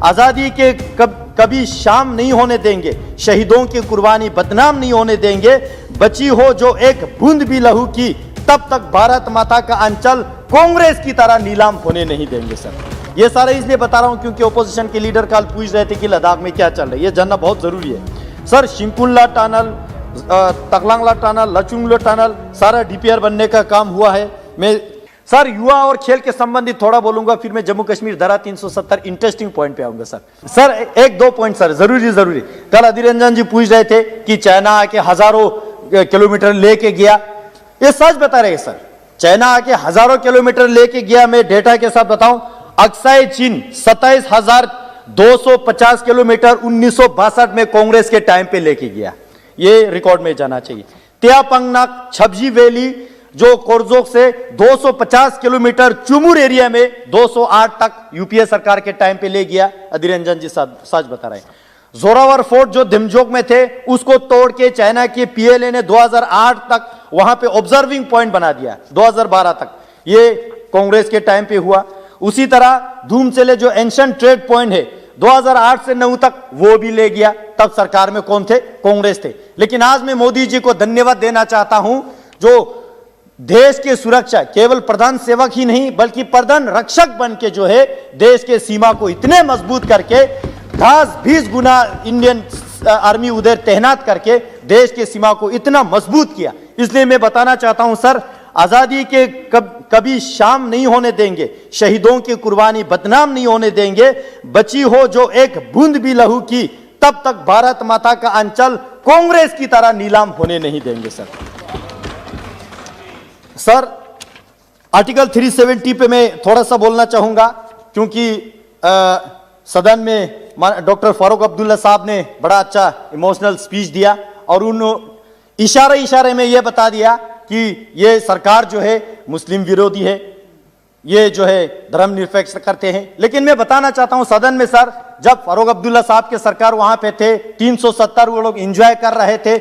आजादी के कभी शाम नहीं होने देंगे, शहीदों की कुर्बानी बदनाम नहीं होने देंगे, बची हो जो एक बूंद भी लहू की तब तक भारत माता का अंचल कांग्रेस की तरह नीलाम होने नहीं देंगे। सर ये सारा इसलिए बता रहा हूं क्योंकि ओपोजिशन के लीडर कल पूछ रहे थे कि लद्दाख में क्या चल रहा है, ये जानना बहुत जरूरी है। Sir Shinkula tunnel, Taklangla tunnel, Lachungla tunnel, सारा डीपीआर बनने का काम हुआ है। मैं सर युवा और खेल के संबंधित थोड़ा बोलूंगा, फिर मैं जम्मू कश्मीर धारा 370 इंटरेस्टिंग पॉइंट पे आऊंगा। सर एक दो पॉइंट सर जरूरी। कल अधीर रंजन जी पूछ रहे थे कि चाइना आके हजारों किलोमीटर लेके गया, ये सच बता रहे सर, चाइना आके हजारों किलोमीटर लेके गया। मैं डेटा के साथ बताऊं, अक्साई चीन 27,250 किलोमीटर 1962 में कांग्रेस के टाइम पे लेके गया, ये रिकॉर्ड में जाना चाहिए। त्यापंगनाक छबजी वैली जो कोरजोक से 250 किलोमीटर चुमुर एरिया में 208 तक यूपीए सरकार के टाइम पे ले गया, अधीर रंजन जी सच बता रहे हैं। जोरावर फोर्ट जो धिमजोक में थे उसको तोड़ के चाइना के पीएलए ने 2008 तक वहां पे ऑब्जर्विंग पॉइंट बना दिया, 2012 तक, ये कांग्रेस के टाइम पे हुआ। उसी तरह धूमचले जो एंशिएंट ट्रेड पॉइंट है 2008 से 9 तक वो भी ले गया, तब सरकार में कौन थे? कांग्रेस थे। लेकिन आज मैं मोदी जी को धन्यवाद देना चाहता हूं जो देश की सुरक्षा केवल प्रधान सेवक ही नहीं बल्कि प्रधान रक्षक बन के जो है देश के सीमा को इतने मजबूत करके 10-20 गुना इंडियन आर्मी उधर तैनात करके देश के सीमा को इतना मजबूत किया। इसलिए मैं बताना चाहता हूं सर, आजादी के कभी शाम नहीं होने देंगे, शहीदों की कुर्बानी बदनाम नहीं होने देंगे, बची हो जो एक बूंद भी लहू की तब तक भारत माता का अंचल कांग्रेस की तरह नीलाम होने नहीं देंगे। सर आर्टिकल 370 पे मैं थोड़ा सा बोलना चाहूंगा क्योंकि सदन में डॉक्टर फारूक अब्दुल्ला साहब ने बड़ा अच्छा इमोशनल स्पीच दिया और उन इशारे में यह बता दिया कि ये सरकार जो है मुस्लिम विरोधी है, ये जो है धर्मनिरपेक्ष करते हैं। लेकिन मैं बताना चाहता हूं सदन में सर, जब फारूक अब्दुल्ला साहब के सरकार वहां पे थे 370 वो लोग एंजॉय कर रहे थे,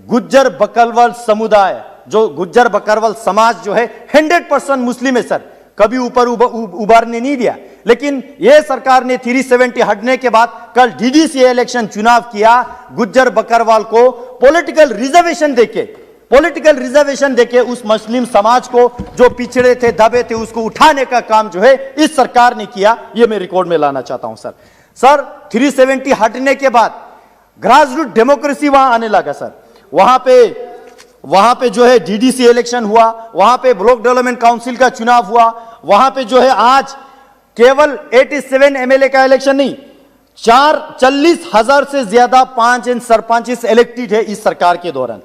गुज्जर बकरवाल समुदाय जो गुज्जर बकरवाल समाज जो है 100% मुस्लिम है सर, कभी ऊपर उबारने नहीं दिया। लेकिन यह सरकार ने 370 हटने के बाद कल डीडीसी इलेक्शन चुनाव किया, गुज्जर बकरवाल को पॉलिटिकल रिजर्वेशन देके उस मुस्लिम समाज को जो पिछड़े थे दबे थे उसको उठाने का काम जो है इस सरकार ने किया, यह मैं रिकॉर्ड में लाना चाहता हूं सर 370 हटने के बाद ग्रास रूट डेमोक्रेसी वहां आने लगा सर। वहां पे जो है डीडीसी इलेक्शन हुआ, वहां पे ब्लॉक डेवलपमेंट काउंसिल का चुनाव हुआ, वहां पे जो है आज केवल 87 एमएलए का इलेक्शन नहीं, 40,000 से ज्यादा पंच एंड सरपंच इलेक्टेड है इस सरकार के दौरान,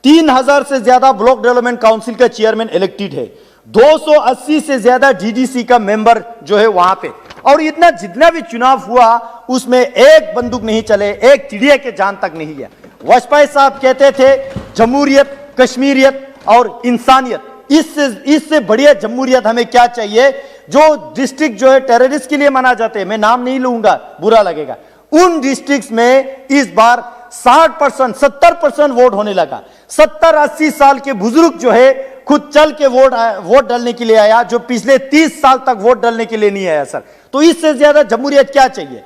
3,000 से ज्यादा ब्लॉक डेवलपमेंट काउंसिल का चेयरमैन इलेक्टेड है, 280 से ज्यादा डीडीसी का मेंबर जो है वहां पे। और इतना जितना भी चुनाव हुआ उसमें एक बंदूक नहीं चले, एक चिड़िया के जान तक नहीं गया। वाजपेयी साहब कहते थे जमहूरियत, कश्मीरियत और इंसानियत, इससे बढ़िया जमहूरियत हमें क्या चाहिए? जो डिस्ट्रिक्ट जो है टेररिस्ट के लिए माना जाते हैं, मैं नाम नहीं लूंगा बुरा लगेगा, उन डिस्ट्रिक्ट्स में इस बार 60% 70% वोट होने लगा। 70-80 साल के बुजुर्ग जो है खुद चल के वोट डालने के लिए आया, जो पिछले 30 साल तक वोट डालने के लिए नहीं आया सर। तो इससे ज्यादा जमहूरियत क्या चाहिए?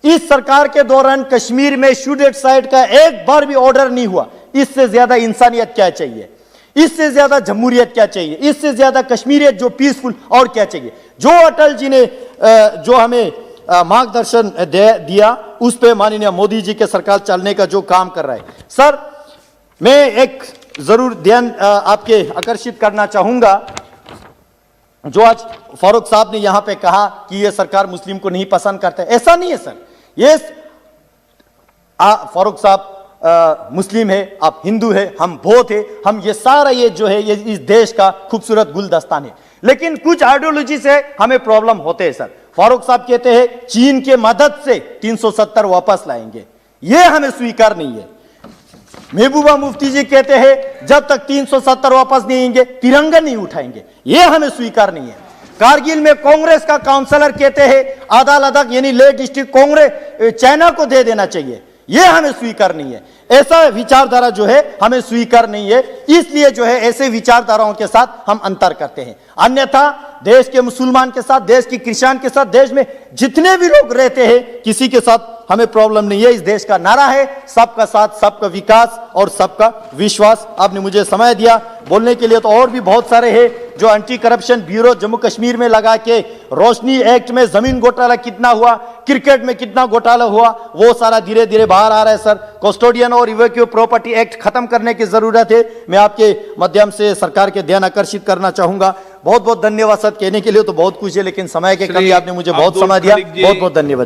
इस सरकार के दौरान कश्मीर में शूट एट साइड का एक बार भी ऑर्डर नहीं हुआ, इससे ज्यादा इंसानियत क्या चाहिए? इससे ज्यादा जमहूरियत क्या चाहिए? इससे ज्यादा कश्मीरियत जो पीसफुल और क्या चाहिए? जो अटल जी ने जो हमें मार्गदर्शन दिया उस पे माननीय मोदी जी के सरकार चलने का जो काम कर रहा है सर, मैं एक जरूर ध्यान आपके आकर्षित करना चाहूंगा। जो आज फारूक साहब ने यहां पे कहा कि यह सरकार मुस्लिम को नहीं पसंद करता है, ऐसा नहीं है सर। ये फारूक साहब मुस्लिम है, आप हिंदू है, हम बहुत है, हम ये सारा ये जो है ये इस देश का खूबसूरत गुलदस्तान है। लेकिन कुछ आइडियोलॉजी से हमें प्रॉब्लम होते हैं सर। फारूक साहब कहते हैं चीन के मदद से 370 वापस लाएंगे, ये हमें स्वीकार नहीं है। महबूबा मुफ्ती जी कहते हैं जब तक 370 वापस नहीं आएंगे तिरंगा नहीं उठाएंगे, ये हमें स्वीकार नहीं है। कारगिल में कांग्रेस का काउंसलर कहते हैं आधा लद्दाख यानी लेह डिस्ट्रिक्ट कांग्रेस चाइना को दे देना चाहिए, ये हमें स्वीकार नहीं है। ऐसा विचारधारा जो है हमें स्वीकार नहीं है, इसलिए जो है ऐसे विचारधाराओं के साथ हम अंतर करते हैं। अन्यथा देश के मुसलमान के साथ, देश की क्रिश्चियन के साथ, देश में जितने भी लोग रहते हैं, किसी के साथ हमें प्रॉब्लम नहीं है। इस देश का नारा है सबका साथ, सबका विकास और सबका विश्वास। आपने मुझे समय दिया बोलने के लिए, तो और भी बहुत सारे हैं जो anti corruption bureau Jammu Kashmir में लगा के, रोशनी एक्ट में जमीन घोटाला कितना हुआ, क्रिकेट में कितना घोटाला हुआ, वो सारा धीरे धीरे बाहर आ रहा है। सर, कस्टोडियन और इवैक्यू प्रॉपर्टी एक्ट खत्म करने की जरूरत है। मैं आपके माध्यम से सरकार के ध्यान आकर्षित करना चाहूंगा। बहुत बहुत धन्यवाद सर। कहने के लिए तो बहुत कुछ है, लेकिन समय के कमी, आपने मुझे बहुत समय दिया। बहुत बहुत धन्यवाद।